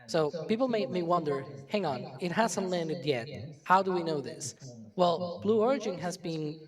So people may wonder, hang on, it hasn't landed yet. How do we know this? Well, Blue Origin has been,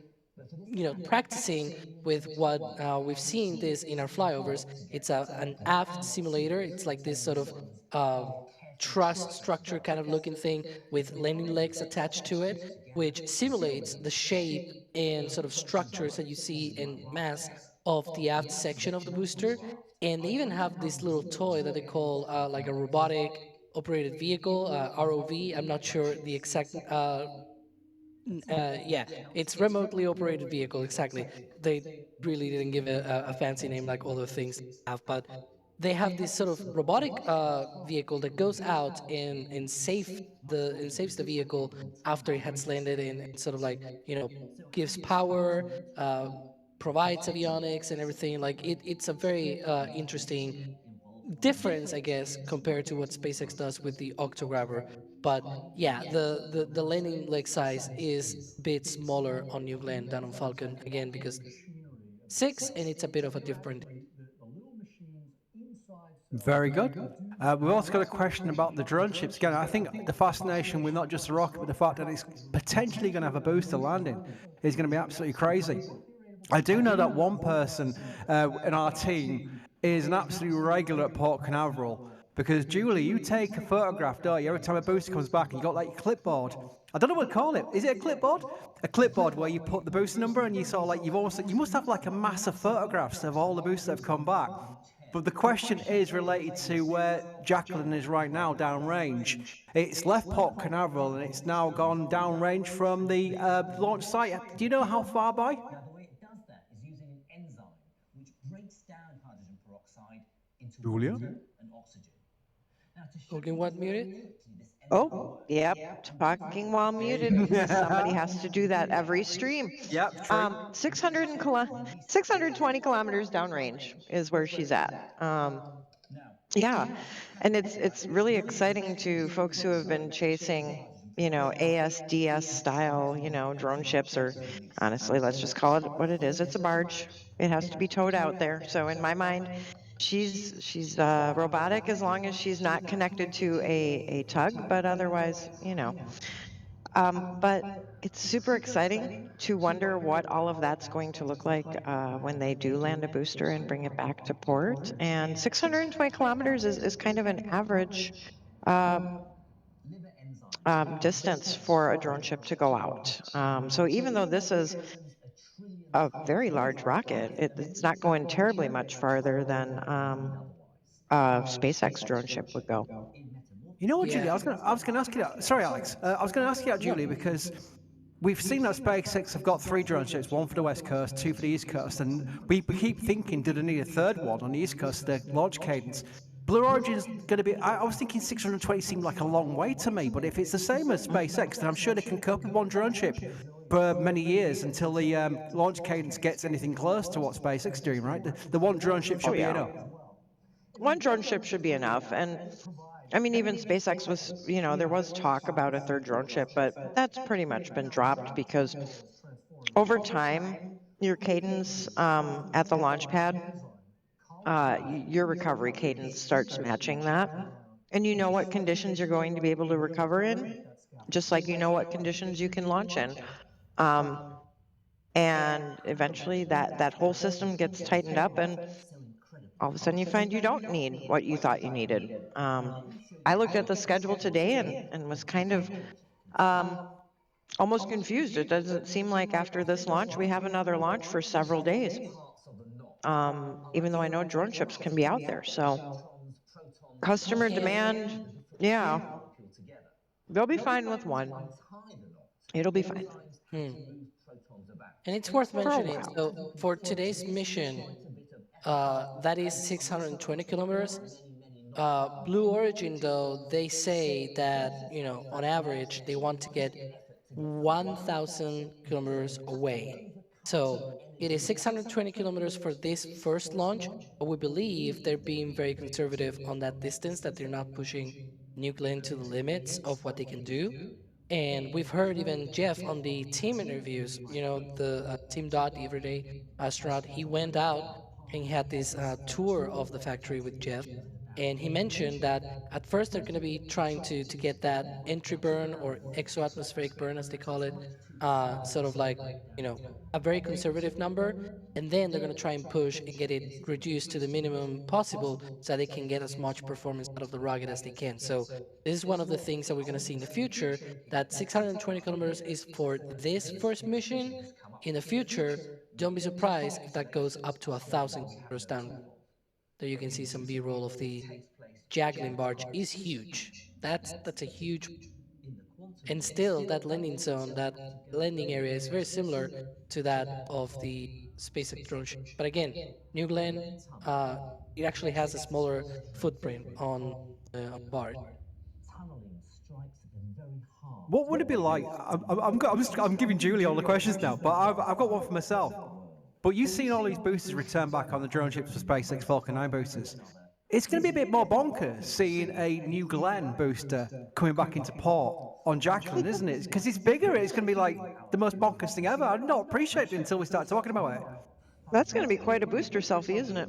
practicing with what we've seen this in our flyovers. It's an aft simulator. It's like this sort of uh, truss structure kind of looking thing with landing legs attached to it, which simulates the shape and sort of structures that you see in mass of the aft section of the booster. And they even have this little toy that they call like a robotic operated vehicle, ROV. I'm not sure the exact yeah, it's remotely operated vehicle. Exactly. They really didn't give a fancy name like all the things they have, but they have this sort of robotic vehicle that goes out and saves the vehicle after it has landed and sort of like gives power, uh, provides avionics and everything. Like it's a very interesting difference, I guess, compared to what SpaceX does with the Octograbber. But yeah, the landing leg size is a bit smaller on New Glenn than on Falcon, again, because 6, and it's a bit of a different. Very good. We've also got a question about the drone ships. Again, I think the fascination with not just the rocket, but the fact that it's potentially going to have a booster landing is going to be absolutely crazy. I do know that one person in our team is an absolute regular at Port Canaveral because, Julie, you take a photograph, don't you, every time a booster comes back and you got like your clipboard. I don't know what to call it. Is it a clipboard? A clipboard where you put the booster number and you sort of like, you must have like a mass of photographs of all the boosters that have come back. But the question is related to where Jacqueline is right now, downrange. It's left Port Canaveral and it's now gone downrange from the launch site. Do you know how far by? Julia? Okay, what muted? Oh, yep. Talking while muted. Somebody has to do that every stream. Yep, true. 620 kilometers downrange is where she's at. Yeah, and it's really exciting to folks who have been chasing, ASDS style, drone ships, or honestly, let's just call it what it is. It's a barge. It has to be towed out there. So in my mind, she's robotic as long as she's not connected to a tug, but otherwise, but it's super exciting to wonder what all of that's going to look like when they do land a booster and bring it back to port. And 620 kilometers is kind of an average uh, distance for a drone ship to go out. So even though this is a very large rocket, it's not going terribly much farther than a SpaceX drone ship would go. You know what, Julie? Yeah. I was gonna ask you that. Sorry, Alex. I was gonna ask you that, Julie, because we've seen that SpaceX have got 3 drone ships, one for the West Coast, 2 for the East Coast, and we keep thinking, do they need a third one on the East Coast, the launch cadence? Blue Origin's going to be. I was thinking 620 seemed like a long way to me, but if it's the same as SpaceX, then I'm sure they can cope with one drone ship for many years until the launch cadence gets anything close to what SpaceX is doing, right? The one drone ship Oh should be yeah, enough. one drone ship should be enough. And I mean, even SpaceX was, there was talk about a third drone ship, but that's pretty much been dropped because over time, your cadence at the launch pad, your recovery cadence starts matching that. And you know what conditions you're going to be able to recover in, just like you know what conditions you can launch in. Um, and eventually that whole system gets tightened up, and all of a sudden you find you don't need what you thought you needed. I looked at the schedule today and was kind of um, almost confused. It doesn't seem like after this launch we have another launch for several days, even though I know drone ships can be out there. So customer And demand, yeah, they'll be fine with one. It'll be fine hmm. And it's worth for a mentioning. while. So for today's mission, that is 620 kilometers. Blue Origin, though, they say that, on average, they want to get 1,000 kilometers away. So it is 620 kilometers for this first launch, but we believe they're being very conservative on that distance, that they're not pushing New Glenn to the limits of what they can do. And we've heard even Jeff on the team interviews, the Team Dot, the everyday astronaut, he went out and he had this tour of the factory with Jeff. And he mentioned that at first they're going to be trying to get that entry burn or exoatmospheric burn, as they call it, sort of like, you know, a very conservative number. And then they're going to try and push and get it reduced to the minimum possible so they can get as much performance out of the rocket as they can. So this is one of the things that we're going to see in the future, that 620 kilometers is for this first mission. In the future, don't be surprised if that goes up to 1,000 kilometers down. There you can see some B-roll of the Jaglin barge is huge. That's a huge, and still that landing zone, that landing area is very similar to that of the SpaceX drone ship. But again, New Glenn, it actually has a smaller footprint on barge. What would it be like? I'm giving Julie all the questions now, but I've got one for myself. But you've seen all these boosters return back on the drone ships for SpaceX Falcon 9 boosters. It's going to be a bit more bonkers seeing a New Glenn booster coming back into port on Jacqueline, isn't it? Because it's bigger. It's going to be like the most bonkers thing ever. I did not appreciate it until we started talking about it. That's going to be quite a booster selfie, isn't it?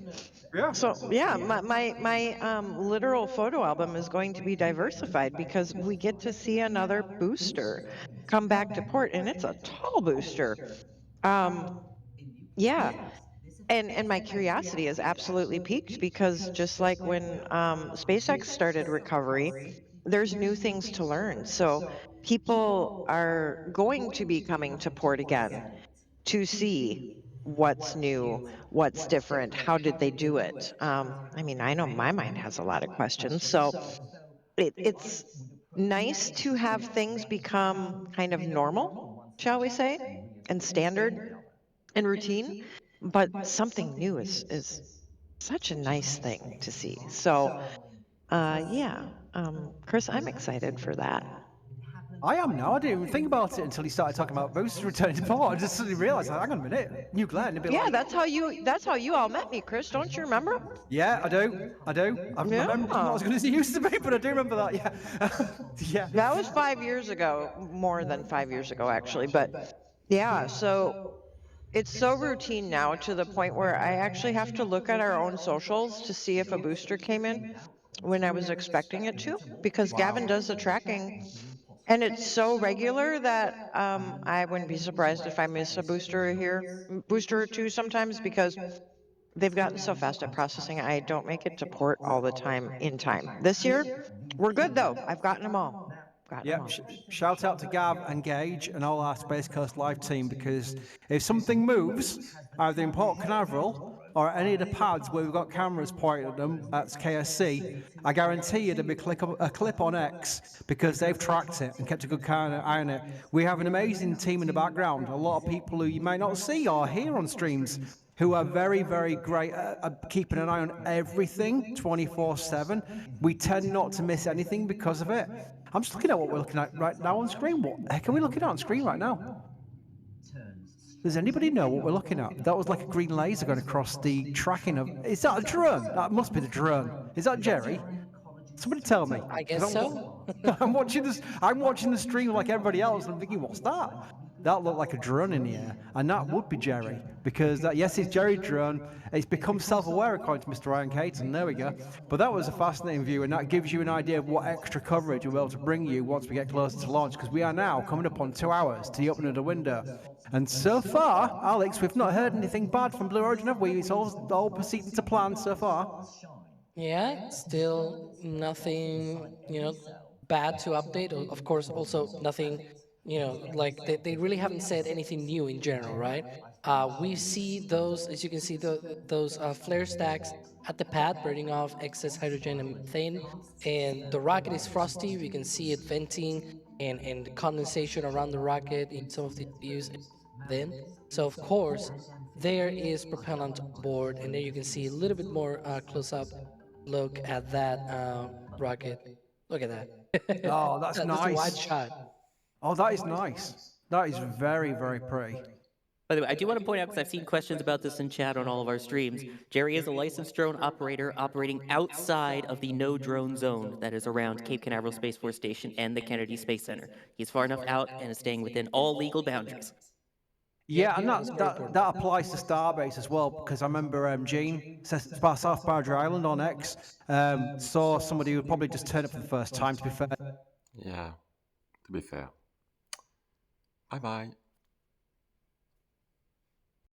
Yeah. So yeah, my literal photo album is going to be diversified because we get to see another booster come back to port, and it's a tall booster. Um, yeah, and my curiosity is absolutely piqued because just like when SpaceX started recovery, there's new things to learn. So people are going to be coming to port again to see what's new, what's different, how did they do it. I mean, I know my mind has a lot of questions, so it's nice to have things become kind of normal, shall we say, and standard and routine, but something new is such a nice thing to see. So, yeah, Chris, I'm excited for that. I am now. I didn't even think about it until he started talking about boosters returning to port. I just suddenly realised, like, hang on a minute, New Glenn. It'd be Yeah, like, that's how you all met me, Chris. Don't you remember? yeah, I do. I do. My memory's not Yeah. as good as it used to be, but I do remember that. Yeah. Yeah. That was 5 years ago, more than 5 years ago, actually. But yeah, so it's so routine now to the point where I actually have to look at our own socials to see if a booster came in when I was expecting it to, because Gavin does the tracking and it's so regular that I wouldn't be surprised if I miss a booster here, booster or two sometimes, because they've gotten so fast at processing. I don't make it to port all the time in time. This year, we're good though. I've gotten them all. Gotten them Yep. all. Shout out to Gav and Gage and all our Space Coast Live team, because if something moves, either in Port Canaveral or at any of the pads where we've got cameras pointed at them, that's KSC, I guarantee you there'll be a clip on X, because they've tracked it and kept a good eye on it. We have an amazing team in the background, a lot of people who you may not see or hear on streams, who are very, very great at keeping an eye on everything 24/7. We tend not to miss anything because of it. I'm just looking at what we're looking at right now on screen. What the heck are we looking at on screen right now? Does anybody know what we're looking at? That was like a green laser going across the tracking of. Is that a drone? That must be the drone. Is that Jerry? Somebody tell me, I because guess so. I'm watching this. I'm watching the stream like everybody else, and I'm thinking, what's that? That looked like a drone in the air, and that would be Jerry, because yes, it's Jerry's drone. It's become self-aware according to Mr. Ryan Caton. There we go. But that was a fascinating view, and that gives you an idea of what extra coverage we'll be able to bring you once we get closer to launch, because we are now coming up on 2 hours to the opening of the window. And so far, Alex, we've not heard anything bad from Blue Origin, have we? It's all proceeding to plan so far. Yeah, still nothing, bad to update. Of course, also nothing, like they really haven't said anything new in general, right? We see those, as you can see, those flare stacks at the pad burning off excess hydrogen and methane, and the rocket is frosty. We can see it venting and the condensation around the rocket in some of the views. Then, so of course, there is propellant on board, and there you can see a little bit more close up look at that rocket. Look at that. Oh, that's That's a wide nice. shot. Oh, that is nice. That is very, very pretty. By the way, I do want to point out, because I've seen questions about this in chat on all of our streams, Jerry is a licensed drone operator operating outside of the no drone zone that is around Cape Canaveral Space Force Station and the Kennedy Space Center. He's far enough out and is staying within all legal boundaries. Yeah, and that was very important. that applies to Starbase as well, because I remember Gene says about South Boundary Island on X, saw somebody who probably just turned up for the first time, to be fair. Yeah, to be fair. Bye bye.